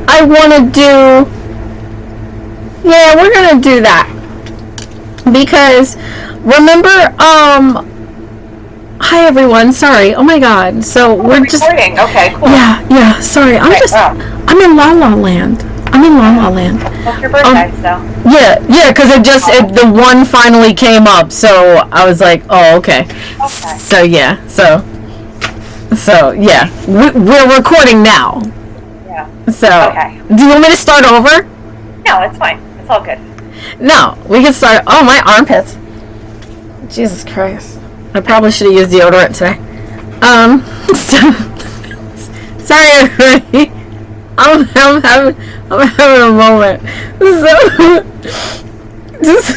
I want to do... Yeah, we're going to do that. Because, remember, hi everyone, sorry, oh my god, so we're just... Okay, cool. Yeah, sorry, I'm I'm in La La Land. What's your birthday, so? Yeah, because the one finally came up, so I was like, oh, okay. So, yeah, so yeah, we're recording now. Yeah. So, okay. Do you want me to start over? No, it's fine. It's all good. No, we can start. Oh, my armpits. Jesus Christ. I probably should have used deodorant today. Sorry everybody. I'm having a moment. So, just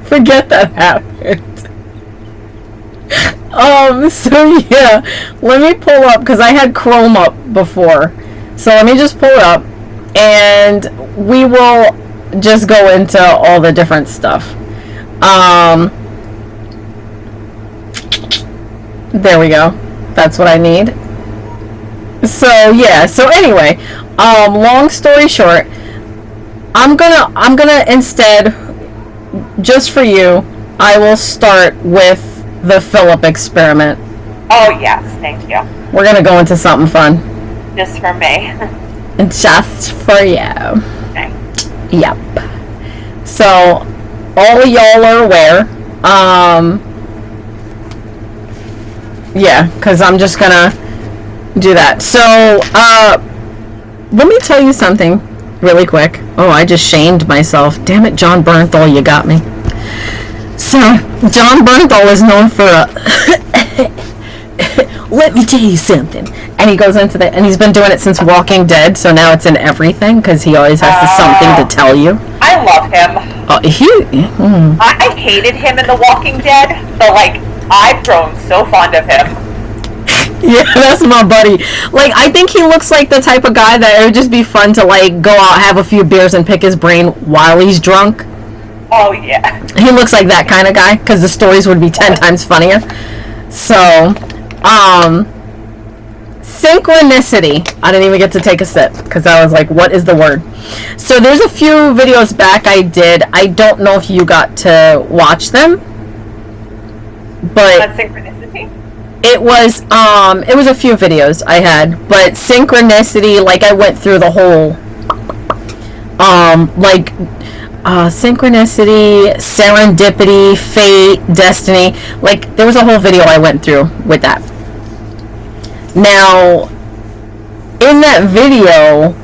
forget that happened. So yeah, let me pull up, because I had Chrome up before. So let me just pull it up, and we will just go into all the different stuff. There we go. That's what I need. So yeah, so anyway, long story short, I'm gonna instead, just for you, I will start with the Philip experiment. Oh yes, thank you. We're gonna go into something fun. Just for me. Just for you. Okay. Yep. So, all of y'all are aware. Yeah, because I'm just gonna do that. So, let me tell you something really quick. Oh, I just shamed myself. Damn it, John Bernthal, you got me. So, John Bernthal is known for let me tell you something. And he goes into and he's been doing it since Walking Dead, so now it's in everything, because he always has something to tell you. I love him. I hated him in The Walking Dead, but I've grown so fond of him. Yeah, that's my buddy. I think he looks like the type of guy that it would just be fun to go out, have a few beers, and pick his brain while he's drunk. Oh yeah. He looks like that kind of guy, because the stories would be 10 times funnier. So, synchronicity. I didn't even get to take a sip, because I was like, what is the word? So there's a few videos back I did. I don't know if you got to watch them. But That's synchronicity? It was a few videos I had, but synchronicity, I went through the whole, synchronicity, serendipity, fate, destiny, there was a whole video I went through with that. Now, in that video,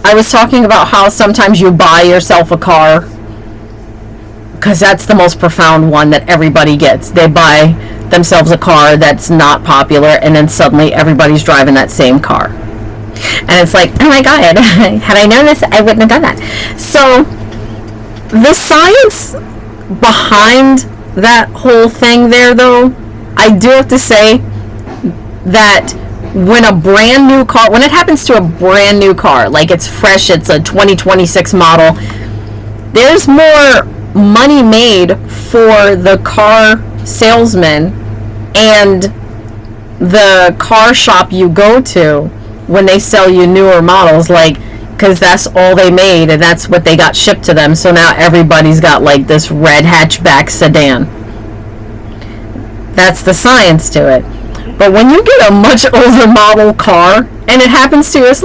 I was talking about how sometimes you buy yourself a car, because that's the most profound one that everybody gets. They buy themselves a car that's not popular, and then suddenly everybody's driving that same car. And it's like, oh my god, had I known this, I wouldn't have done that. So, the science behind that whole thing there, though, I do have to say that when it happens to a brand new car, it's fresh, it's a 2026 model, there's more money made for the car salesman and the car shop you go to when they sell you newer models, because that's all they made and that's what they got shipped to them. So now everybody's got this red hatchback sedan. That's the science to it. But when you get a much older model car and it happens to us,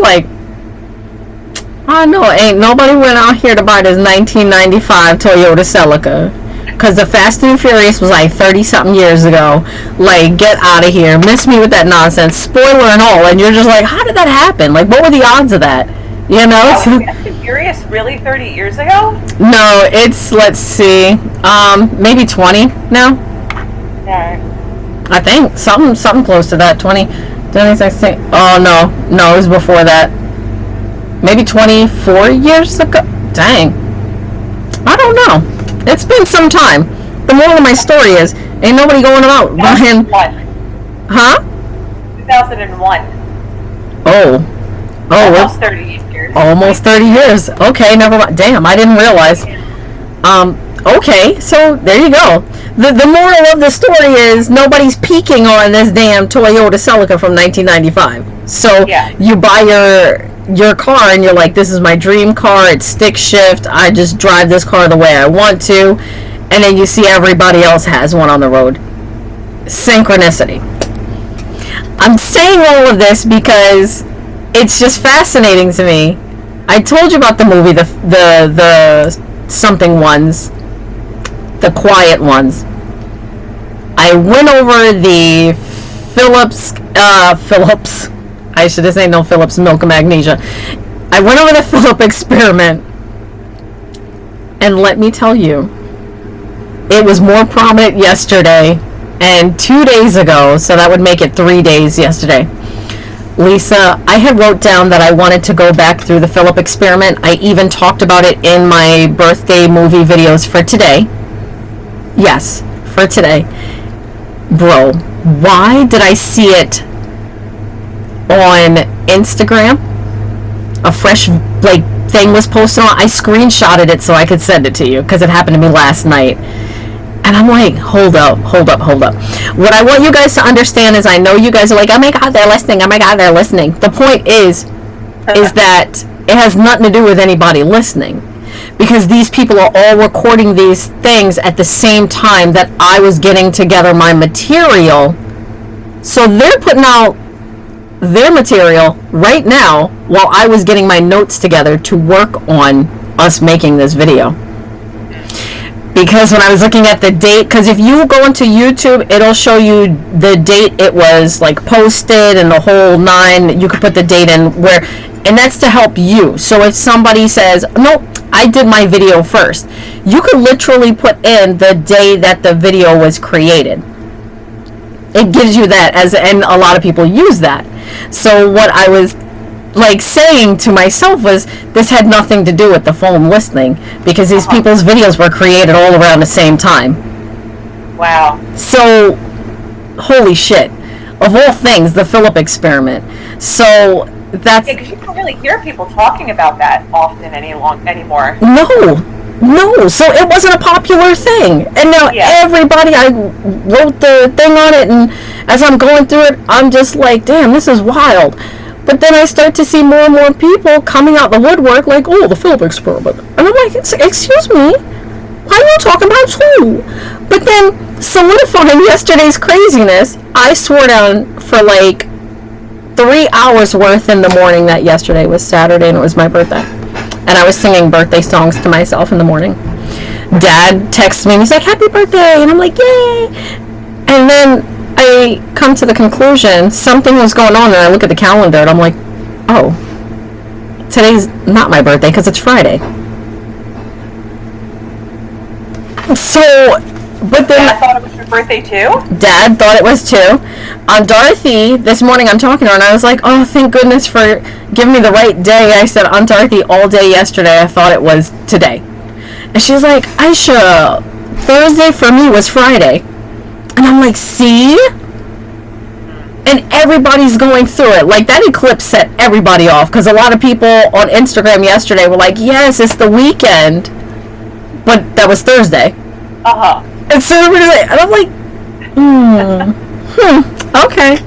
oh no, ain't nobody went out here to buy this 1995 Toyota Celica, because the Fast and Furious was 30 something years ago. Get out of here, miss me with that nonsense, spoiler and all, and you're just how did that happen? What were the odds of that? You know? Was Fast and Furious really 30 years ago? No, it's, let's see, maybe 20 now. Yeah. I think something close to that. 20, 26. Oh no, it was before that. Maybe 24 years ago. Dang, I don't know. It's been some time. The moral of my story is, ain't nobody going out buying. Huh? 2001. Oh, almost 30 years. Almost 30 years. Okay, never mind. Damn, I didn't realize. Okay, so there you go. The moral of the story is nobody's peeking on this damn Toyota Celica from 1995. So Yeah. you buy your car and you're like, this is my dream car. It's stick shift. I just drive this car the way I want to. And then you see everybody else has one on the road. Synchronicity. I'm saying all of this because it's just fascinating to me. I told you about the movie, the something ones, the quiet ones. I went over the Phillips. I should have said no Phillips Milk and Magnesia. I went over the Philip experiment, and let me tell you, it was more prominent yesterday and 2 days ago, so that would make it 3 days yesterday. Lisa, I had wrote down that I wanted to go back through the Philip experiment. I even talked about it in my birthday movie videos for today. Yes, for today. Bro, why did I see it on Instagram? A fresh thing was posted on. I screenshotted it so I could send it to you because it happened to me last night. And I'm like, hold up. What I want you guys to understand is, I know you guys are like, oh my god, they're listening. The point is that it has nothing to do with anybody listening. Because these people are all recording these things at the same time that I was getting together my material. So they're putting out their material right now while I was getting my notes together to work on us making this video. Because when I was looking at the date, because if you go into YouTube, it'll show you the date it was posted and the whole nine. You could put the date in where, and that's to help you. So if somebody says, nope, I did my video first, you could literally put in the day that the video was created. It gives you that and a lot of people use that. So what I was saying to myself was, this had nothing to do with the phone listening, because these people's videos were created all around the same time. Wow. So, holy shit. Of all things, the Philip experiment. So, that's... Yeah, because you don't really hear people talking about that often anymore. No, so it wasn't a popular thing. And now everybody, I wrote the thing on it, and as I'm going through it, I'm just like, damn, this is wild. But then I start to see more and more people coming out the woodwork like, oh, the Philip experiment. And I'm like, excuse me? Why are you talking about school? But then, solidifying yesterday's craziness, I swore down for 3 hours worth in the morning. That yesterday was Saturday and it was my birthday. And I was singing birthday songs to myself in the morning. Dad texts me and he's like, happy birthday. And I'm like, yay. And then I come to the conclusion something was going on, and I look at the calendar and I'm like, oh, today's not my birthday because it's Friday. So, but then Dad thought it was your birthday too? Dad thought it was too. Dorothy, this morning I'm talking to her and I was like, oh, thank goodness for giving me the right day. I said, Aunt Dorothy, all day yesterday I thought it was today. And she's like, Aisha, Thursday for me was Friday. And I'm like, see? And everybody's going through it. That eclipse set everybody off, because a lot of people on Instagram yesterday were like, yes, it's the weekend. But that was Thursday. Uh-huh. And so everybody, and I'm like, okay.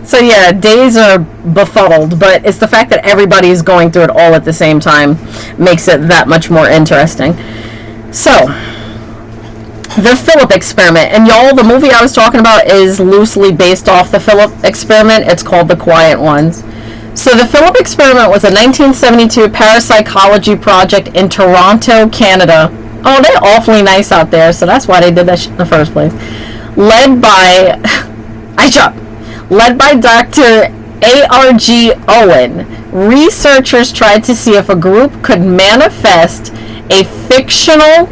So yeah, days are befuddled, but it's the fact that everybody is going through it all at the same time makes it that much more interesting. So, the Philip experiment, and y'all, the movie I was talking about is loosely based off the Philip experiment. It's called The Quiet Ones. So the Philip experiment was a 1972 parapsychology project in Toronto, Canada. Oh, they're awfully nice out there, so that's why they did that shit in the first place. Led by Dr. A.R.G. Owen, researchers tried to see if a group could manifest a fictional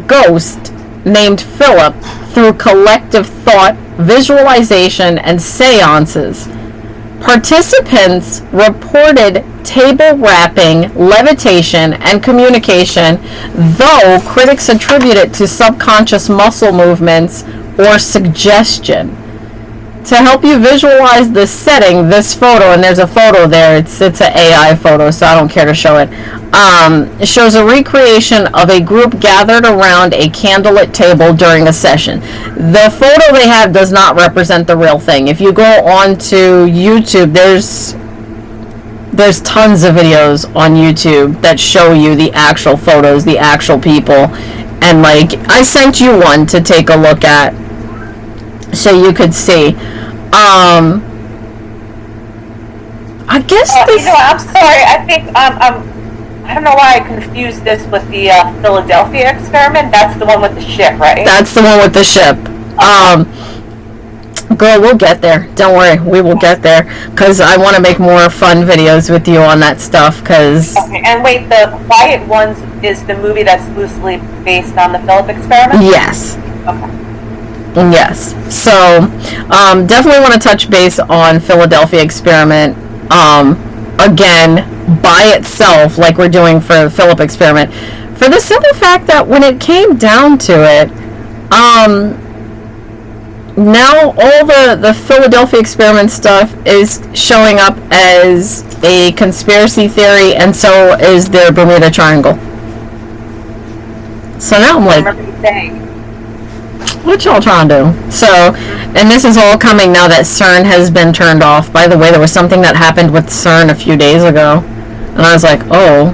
ghost named Philip through collective thought, visualization, and seances. Participants reported table rapping, levitation, and communication, though critics attribute it to subconscious muscle movements or suggestion. To help you visualize the setting, this photo, and there's a photo there, it's an AI photo, so I don't care to show it. It shows a recreation of a group gathered around a candlelit table during a session. The photo they have does not represent the real thing. If you go onto YouTube, there's tons of videos on YouTube that show you the actual photos, the actual people. And like, I sent you one to take a look at so you could see. I guess this... I'm sorry. I think I don't know why I confused this with the Philadelphia experiment. That's the one with the ship, right? That's the one with the ship. Girl, we'll get there. Don't worry, we will get there. Because I want to make more fun videos with you on that stuff. Because... Okay, and wait, the Quiet Ones is the movie that's loosely based on the Philip experiment? Yes. Okay. Yes. So, definitely want to touch base on Philadelphia experiment. Again, by itself, like we're doing for the Philip experiment, for the simple fact that when it came down to it, now all the Philadelphia experiment stuff is showing up as a conspiracy theory, and so is the Bermuda Triangle. So now I'm like, what y'all trying to do? So, and this is all coming now that CERN has been turned off. By the way, there was something that happened with CERN a few days ago, and I was like, oh,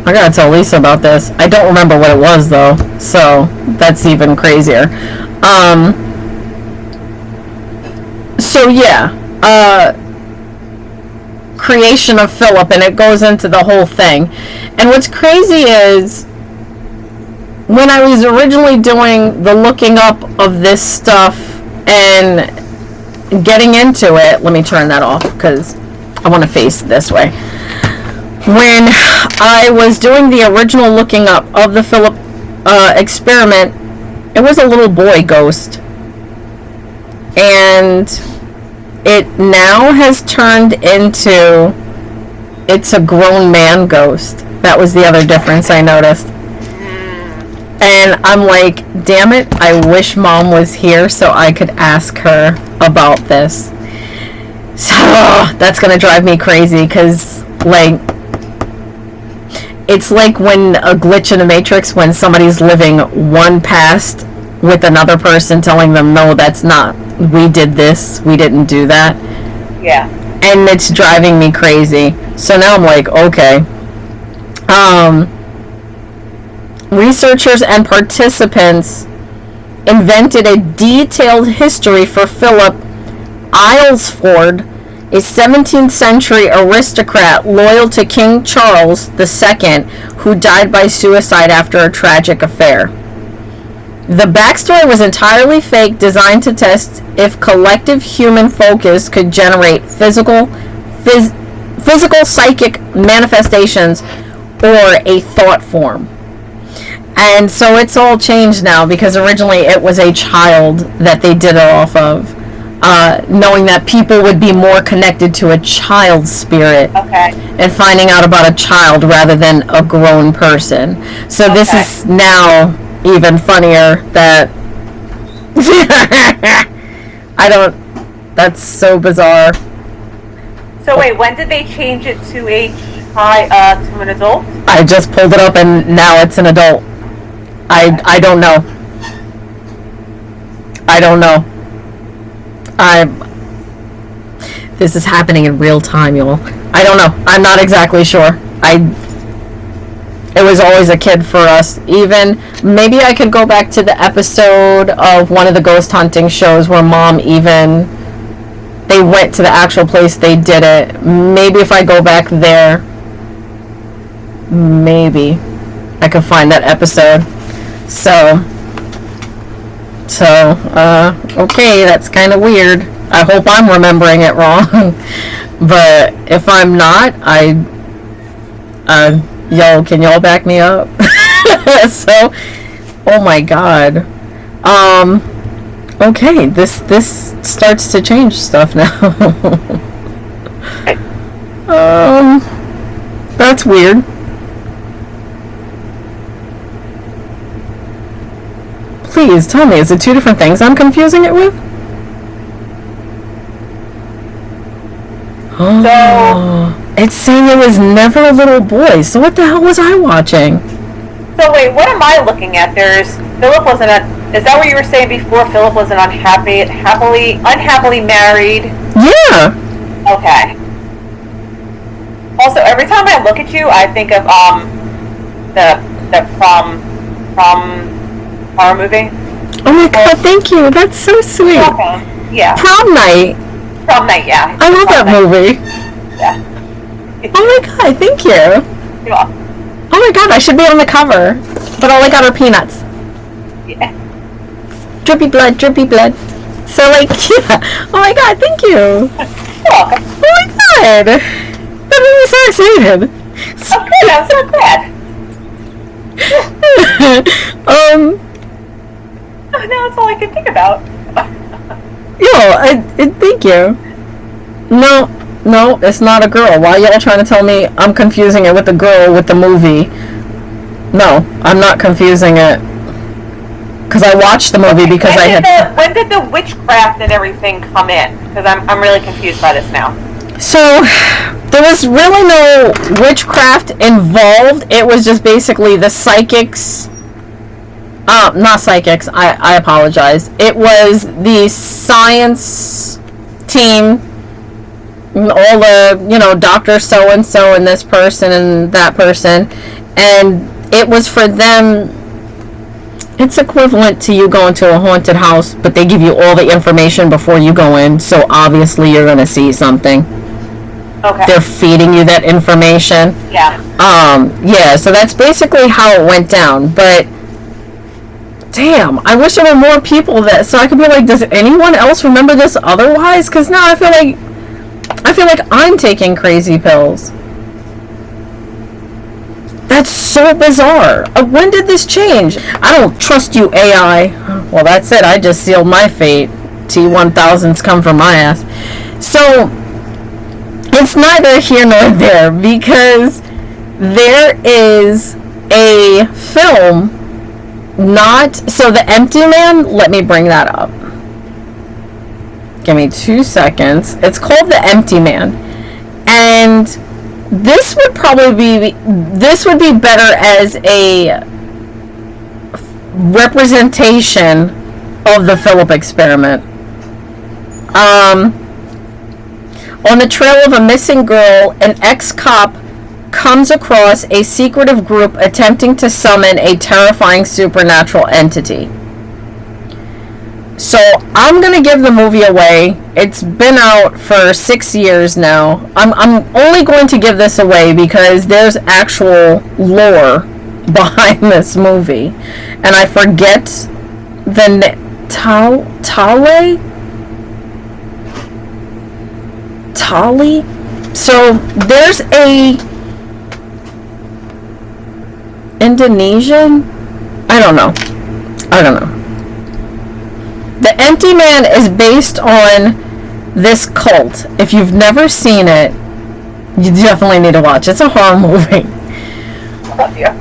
I gotta tell Lisa about this. I don't remember what it was though, so that's even crazier. So yeah, creation of Philip, and it goes into the whole thing. And what's crazy is, when I was originally doing the looking up of this stuff and getting into it, let me turn that off because I want to face this way. When I was doing the original looking up of the Philip experiment, it was a little boy ghost. And it now has turned into, it's a grown man ghost. That was the other difference I noticed. And I'm like, damn it, I wish Mom was here so I could ask her about this. So, that's going to drive me crazy because, like, it's like when a glitch in the Matrix when somebody's living one past with another person telling them, no, that's not, we did this, we didn't do that. Yeah. And it's driving me crazy. So now I'm like, okay. Researchers and participants invented a detailed history for Philip Aylesford, a 17th century aristocrat loyal to King Charles II, who died by suicide after a tragic affair. The backstory was entirely fake, designed to test if collective human focus could generate physical psychic manifestations or a thought form. And so it's all changed now because originally it was a child that they did it off of, knowing that people would be more connected to a child's spirit, okay, and finding out about a child rather than a grown person. So this is now even funnier that that's so bizarre. So wait, when did they change it to to an adult? I just pulled it up and now it's an adult. I don't know. This is happening in real time, y'all. I don't know. I'm not exactly sure. It was always a kid for us. Even, maybe I could go back to the episode of one of the ghost hunting shows where Mom they went to the actual place they did it. Maybe if I go back there, maybe I could find that episode. So, okay, that's kind of weird. I hope I'm remembering it wrong. But if I'm not, yo, can y'all back me up? So, oh my god. Okay, this starts to change stuff now. That's weird. Please tell me, is it two different things I'm confusing it with? So, It's saying it was never a little boy. So what the hell was I watching? So wait, what am I looking at? There's Philip wasn't a. Is that what you were saying before? Philip was an unhappily married. Yeah. Okay. Also, every time I look at you, I think of the prom horror movie. Oh my god, thank you. That's so sweet. Okay. Yeah. Prom night. Prom night. Yeah. I love that movie. Yeah. Oh my god, thank you. Yeah. Oh my god, I should be on the cover. But all I got are peanuts. Yeah. Drippy blood, drippy blood. So like, yeah. Oh my god, thank you. You're welcome. Oh my god. That made me so excited. So good. I'm so glad. No, that's all I can think about. Thank you. No, it's not a girl. Why y'all trying to tell me I'm confusing it with the girl with the movie? No, I'm not confusing it. Because I watched the movie because I had... When did the witchcraft and everything come in? Because I'm really confused by this now. So, there was really no witchcraft involved. It was just basically the psychics... not psychics. I apologize. It was the science team... all the, Dr. So-and-so and this person and that person. And it was for them... It's equivalent to you going to a haunted house, but they give you all the information before you go in, so obviously you're going to see something. Okay. They're feeding you that information. Yeah. Yeah, so that's basically how it went down, but damn, I wish there were more people that, so I could be like, does anyone else remember this otherwise? Because now I feel like I'm taking crazy pills. That's so bizarre. When did this change? I don't trust you, AI. Well, that's it. I just sealed my fate. T-1000s come from my ass. So, it's neither here nor there, because there is a film, so The Empty Man, let me bring that up. Give me 2 seconds. It's called The Empty Man. And this would be better as a representation of the Philip experiment. On the trail of a missing girl, an ex-cop comes across a secretive group attempting to summon a terrifying supernatural entity. So, I'm gonna give the movie away. It's been out for 6 years now. I'm only going to give this away because there's actual lore behind this movie. And I forget the Tali? So, there's a Indonesian? I don't know. The Empty Man is based on this cult. If you've never seen it, you definitely need to watch. It's a horror movie. Oh, yeah.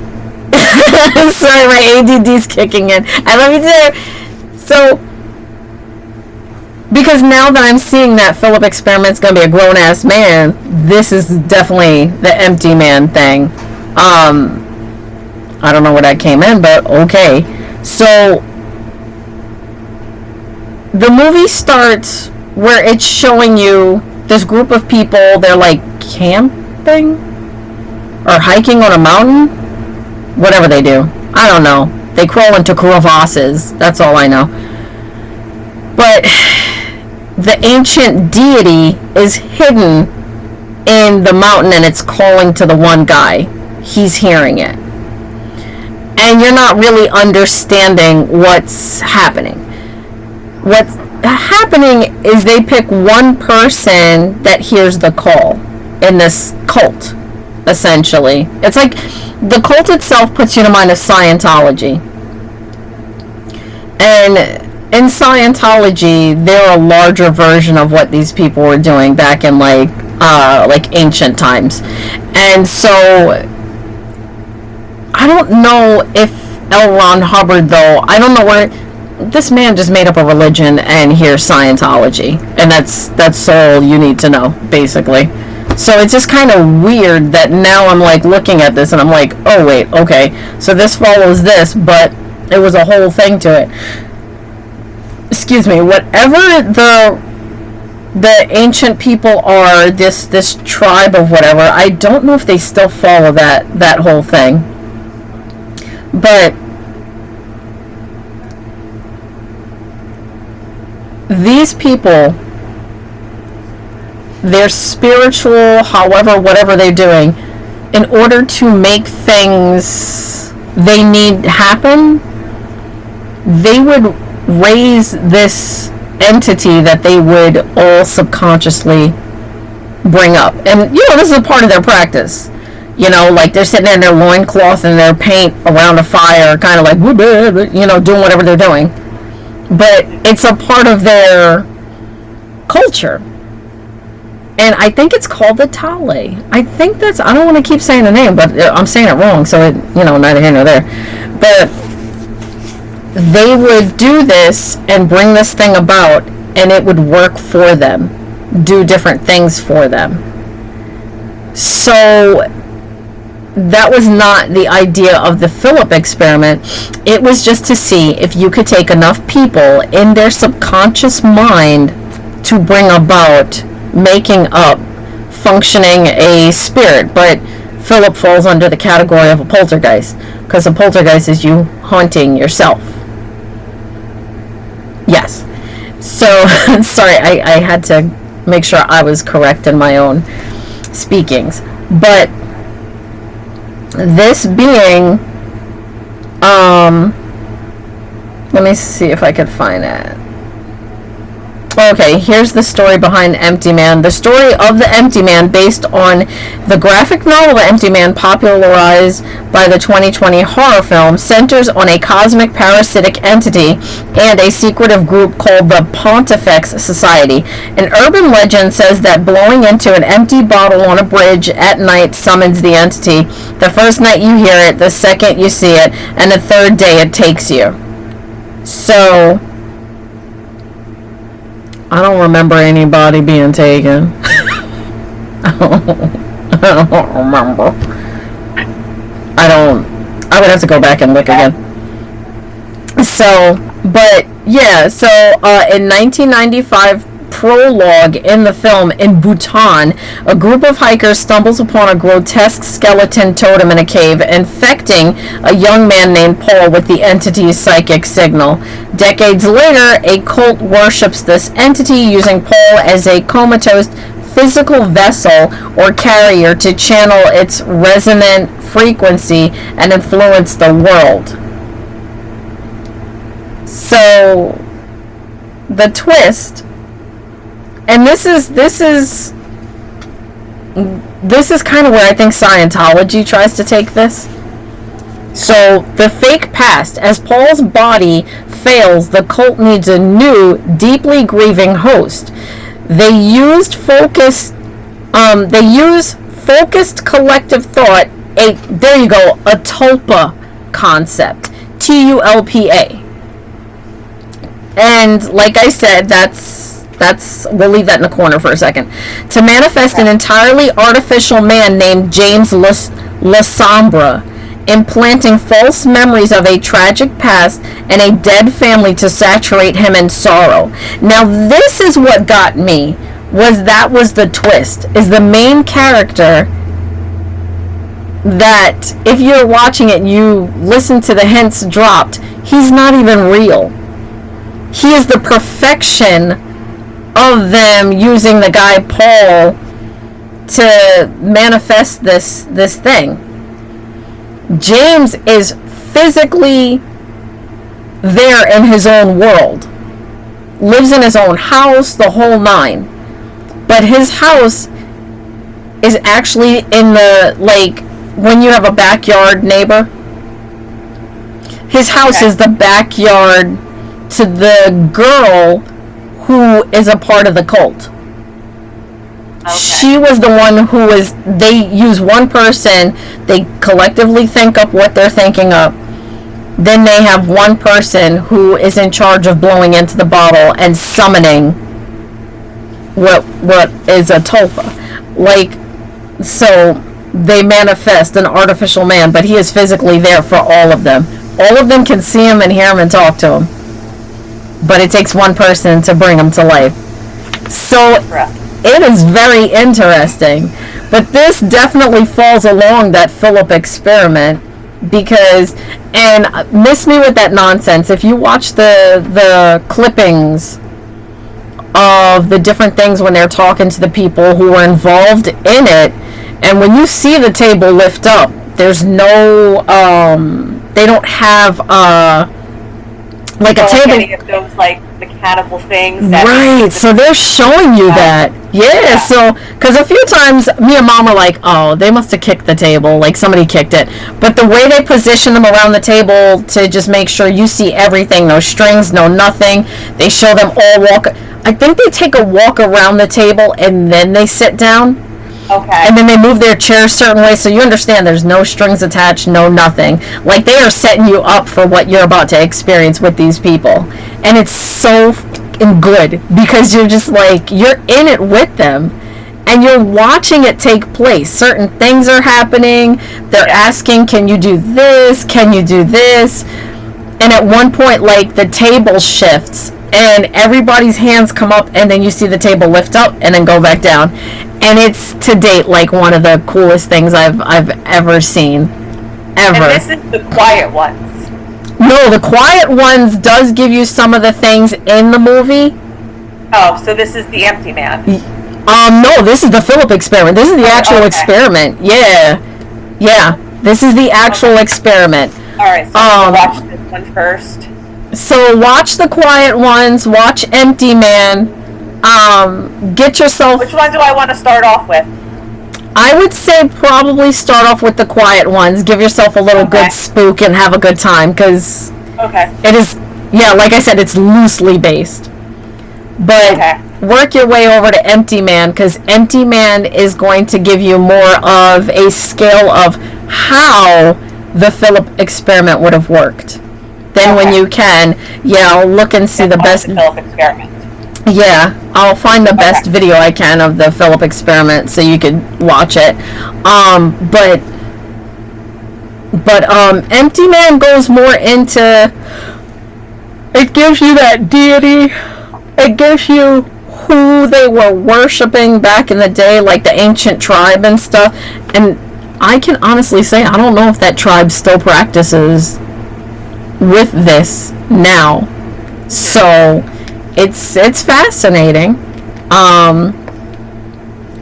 Sorry, my ADD's kicking in. I love you too. So, because now that I'm seeing that Philip experiment's gonna be a grown-ass man, this is definitely the Empty Man thing. I don't know where that came in, but okay. So, the movie starts where it's showing you this group of people, they're like camping or hiking on a mountain, whatever they do. I don't know. They crawl into crevasses. That's all I know. But the ancient deity is hidden in the mountain and it's calling to the one guy. He's hearing it. And you're not really understanding what's happening. What's happening is they pick one person that hears the call in this cult, essentially. It's like the cult itself puts you to mind of Scientology. And in Scientology, they're a larger version of what these people were doing back in like ancient times. And so I don't know if L. Ron Hubbard, though, I don't know where this man just made up a religion and here's Scientology, and that's all you need to know, basically. So it's just kind of weird that now I'm like looking at this and I'm like, oh wait, okay, so this follows this, but it was a whole thing to it. Excuse me. Whatever the ancient people are, this tribe of whatever, I don't know if they still follow that whole thing, but these people, their spiritual, however, whatever they're doing, in order to make things they need happen, they would raise this entity that they would all subconsciously bring up. And, this is a part of their practice. Like they're sitting there in their loincloth and their paint around a fire, kind of like, doing whatever they're doing. But it's a part of their culture. And I think it's called the Tale. I think I don't want to keep saying the name, but I'm saying it wrong, so neither here nor there. But they would do this and bring this thing about, and it would work for them, do different things for them. So that was not the idea of the Philip experiment. It was just to see if you could take enough people in their subconscious mind to bring about making up, functioning a spirit. But Philip falls under the category of a poltergeist, because a poltergeist is you haunting yourself. Yes. So, sorry, I had to make sure I was correct in my own speakings. But this being, let me see if I could find it. Okay, here's the story behind Empty Man. The story of the Empty Man, based on the graphic novel The Empty Man, popularized by the 2020 horror film, centers on a cosmic parasitic entity and a secretive group called the Pontifex Society. An urban legend says that blowing into an empty bottle on a bridge at night summons the entity. The first night you hear it, the second you see it, and the third day it takes you. So I don't remember anybody being taken. I don't remember. I would have to go back and look again. So, but yeah, so in 1995 prologue in the film, in Bhutan, a group of hikers stumbles upon a grotesque skeleton totem in a cave, infecting a young man named Paul with the entity's psychic signal. Decades later, a cult worships this entity, using Paul as a comatose physical vessel or carrier to channel its resonant frequency and influence the world. So, the twist, and this is kind of where I think Scientology tries to take this. So, the fake past. As Paul's body fails, the cult needs a new, deeply grieving host. They use focused collective thought. There you go, a tulpa concept. TULPA. And like I said, we'll leave that in the corner for a second. To manifest an entirely artificial man named James Lasombra, implanting false memories of a tragic past and a dead family to saturate him in sorrow. Now this is what got me, that was the twist, is the main character that, if you're watching it, you listen to the hints dropped, he's not even real. He is the perfection of them using the guy Paul to manifest this thing. James is physically there in his own world, lives in his own house, the whole nine. But his house is actually in the, like, when you have a backyard neighbor, his house is the backyard to the girl who is a part of the cult. Okay. She was the one who was, they use one person, they collectively think up what they're thinking up, then they have one person who is in charge of blowing into the bottle and summoning what is a tulpa. Like, So they manifest an artificial man, but he is physically there for all of them. All of them can see him and hear him and talk to him. But it takes one person to bring him to life. So it is very interesting. But this definitely falls along that Philip experiment because, and miss me with that nonsense, if you watch the clippings of the different things when they're talking to the people who were involved in it, and when you see the table lift up, there's no, they don't have, like a table. Any of those, like, mechanical things. Right, so they're showing you that. Yeah, so, because a few times, me and Mom were like, oh, they must have kicked the table, like somebody kicked it. But the way they position them around the table to just make sure you see everything, no strings, no nothing, they show them all walk. I think they take a walk around the table and then they sit down. Okay. And then they move their chair a certain way, so you understand there's no strings attached, no nothing. Like, they are setting you up for what you're about to experience with these people. And it's so good, because you're just like, you're in it with them. And you're watching it take place. Certain things are happening. They're asking, can you do this? Can you do this? And at one point, like, the table shifts, and everybody's hands come up, and then you see the table lift up and then go back down. And it's, to date, like, one of the coolest things I've ever seen. Ever. And this is the quiet ones. No, the quiet ones does give you some of the things in the movie. Oh, so this is the empty man. No, this is the Philip experiment. This is the actual experiment. Yeah. Yeah. This is the actual experiment. Alright, so we'll watch this one first. So watch the quiet ones, watch Empty Man. Get yourself... Which one do I want to start off with? I would say probably start off with the quiet ones. Give yourself a little good spook and have a good time, because it is, yeah, like I said, it's loosely based. But work your way over to Empty Man, because Empty Man is going to give you more of a scale of how the Philip experiment would have worked. Then when you can, I'll look and see the best... The Philip experiment. Yeah, I'll find the best video I can of the Philip experiment so you could watch it. But Empty Man goes more into, it gives you that deity, it gives you who they were worshiping back in the day, like the ancient tribe and stuff. And I can honestly say, I don't know if that tribe still practices with this now. So it's fascinating. I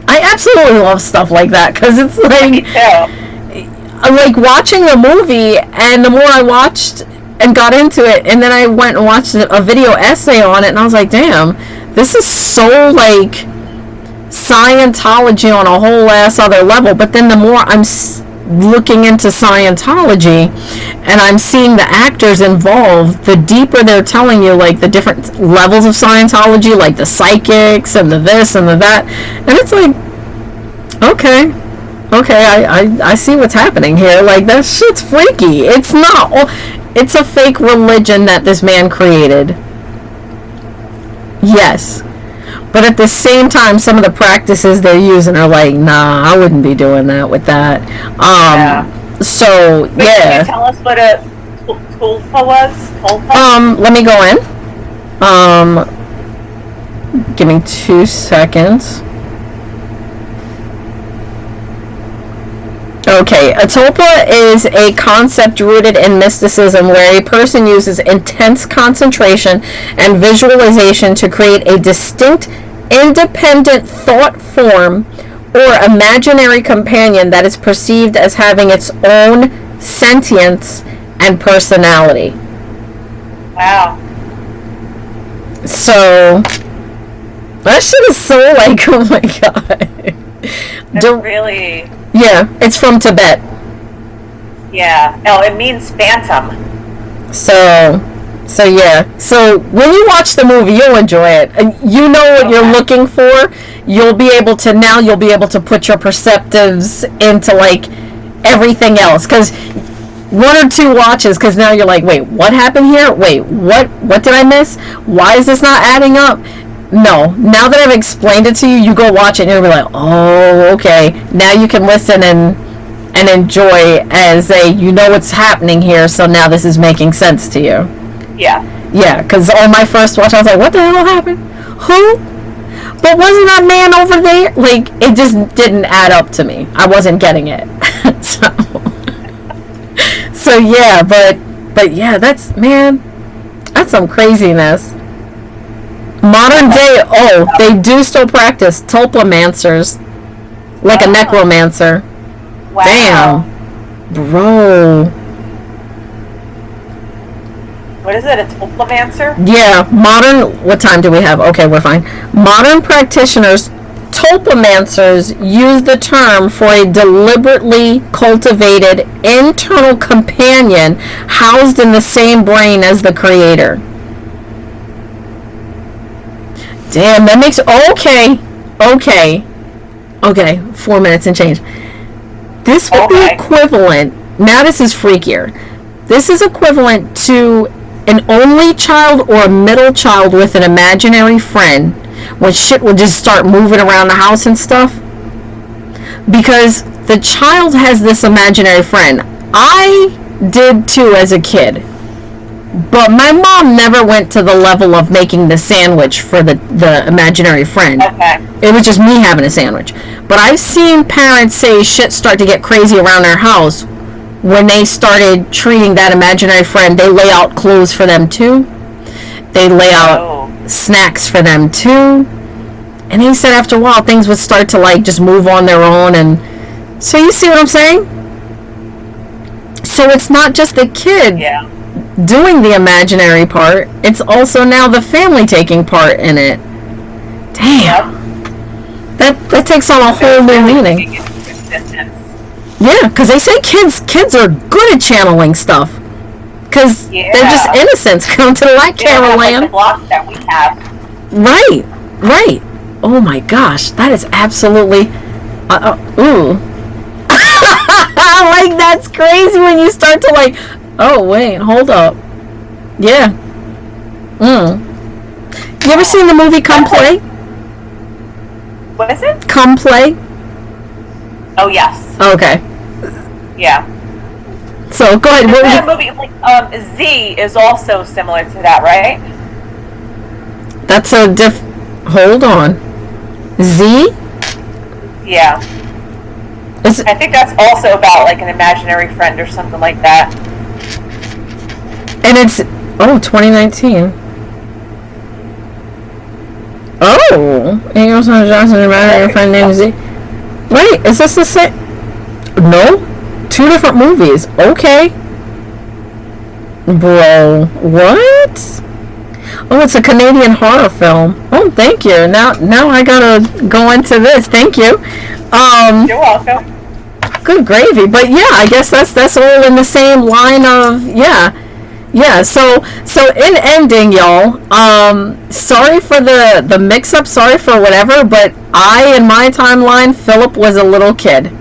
absolutely love stuff like that, because it's like, Me too. like watching the movie, and the more I watched and got into it, and then I went and watched a video essay on it, and I was like, damn, this is so like Scientology on a whole ass other level. But then the more I'm looking into Scientology and I'm seeing the actors involved, the deeper they're telling you, like, the different levels of Scientology, like the psychics and the this and the that, and it's like, okay, I see what's happening here. Like, that shit's freaky. It's not, it's a fake religion that this man created, yes, but at the same time, some of the practices they're using are like, nah, I wouldn't be doing that with that. So, Wait, can you tell us what a tulpa was? Tulpa? Let me go in. Give me 2 seconds. Okay, a tulpa is a concept rooted in mysticism where a person uses intense concentration and visualization to create a distinct, independent thought form or imaginary companion that is perceived as having its own sentience and personality. Wow. So, that shit is so like, oh my god. That's really... Yeah, it's from Tibet. Yeah. No, it means phantom. So yeah. So when you watch the movie, you'll enjoy it. And you know what you're looking for. You'll be able to put your perceptives into, like, everything else. Because 1 or 2 watches, because now you're like, wait, what happened here? Wait, what did I miss? Why is this not adding up? No. Now that I've explained it to you, you go watch it and you'll be like, oh, okay. Now you can listen and enjoy as you know what's happening here, so now this is making sense to you. Yeah. Yeah, because on my first watch, I was like, what the hell happened? Who? But wasn't that man over there? Like, it just didn't add up to me. I wasn't getting it. So yeah, but yeah, that's some craziness. Modern day, they do still practice tulpamancers, like a necromancer. Wow. Damn, bro. What is it? A tulpamancer? Yeah, what time do we have? Okay, we're fine. Modern practitioners, tulpamancers, use the term for a deliberately cultivated internal companion housed in the same brain as the creator. Damn, that makes... Okay, 4 minutes and change. This would be equivalent... Now this is freakier. This is equivalent to an only child or a middle child with an imaginary friend when shit will just start moving around the house and stuff. Because the child has this imaginary friend. I did too as a kid. But my mom never went to the level of making the sandwich for the imaginary friend. Okay. It was just me having a sandwich. But I've seen parents say shit start to get crazy around their house when they started treating that imaginary friend. They lay out clothes for them too. They lay out snacks for them too. And he said after a while things would start to like just move on their own. And so you see what I'm saying? So it's not just the kid doing the imaginary part. It's also now the family taking part in it. Damn. That takes on a whole new meaning. Yeah, because they say kids are good at channeling stuff. Because they're just innocents. Come to the light, Carol Lamb. Like the blocks that we have. Right. Oh my gosh, that is absolutely... ooh. Like, that's crazy when you start to like... Oh, wait, hold up. Yeah. You ever seen the movie Come Play? What is it? Come Play? Oh, yes. Okay. Yeah. So, go ahead. That movie, like, Z is also similar to that, right? That's a Hold on. Z? Yeah. I think that's also about, like, an imaginary friend or something like that. And it's... 2019. Oh! Angel Son Johnson, an imaginary friend named Z. Wait, is this the same... No? 2 different movies. Okay. Bro, what? Oh, it's a Canadian horror film. Oh, thank you. Now I gotta go into this. Thank you. You're welcome. Good gravy. But yeah, I guess that's all in the same line of So in ending, y'all, sorry for the mix-up, sorry for whatever, but in my timeline, Philip was a little kid.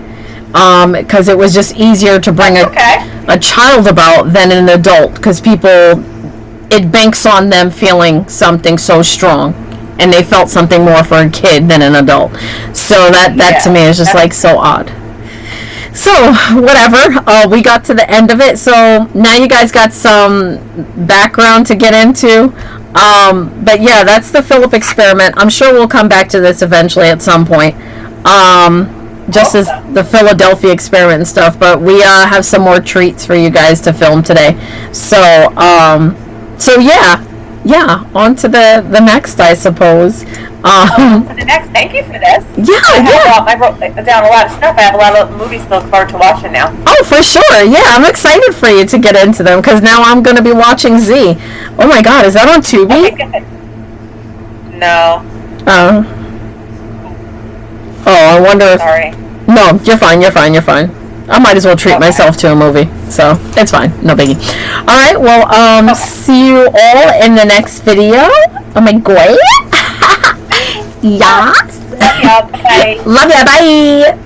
Because it was just easier to bring a child about than an adult, because it banks on them feeling something so strong, and they felt something more for a kid than an adult. So that to me is just like so odd. So whatever, we got to the end of it. So now you guys got some background to get into. But yeah, that's the Philip experiment. I'm sure we'll come back to this eventually at some point. Just as the Philadelphia experiment and stuff, but we have some more treats for you guys to film today. So yeah, on to the next, I suppose. To the next. Thank you for this. I wrote down a lot of stuff. I have a lot of movies to look forward to watching now. Oh, for sure. Yeah, I'm excited for you to get into them, because now I'm going to be watching Z. Oh my God, is that on Tubi? No. I wonder if... Sorry. No, you're fine. I might as well treat myself to a movie, so it's fine, no biggie. Alright, well, see you all in the next video. Oh my God. Yes. Love ya, bye. Love ya, bye.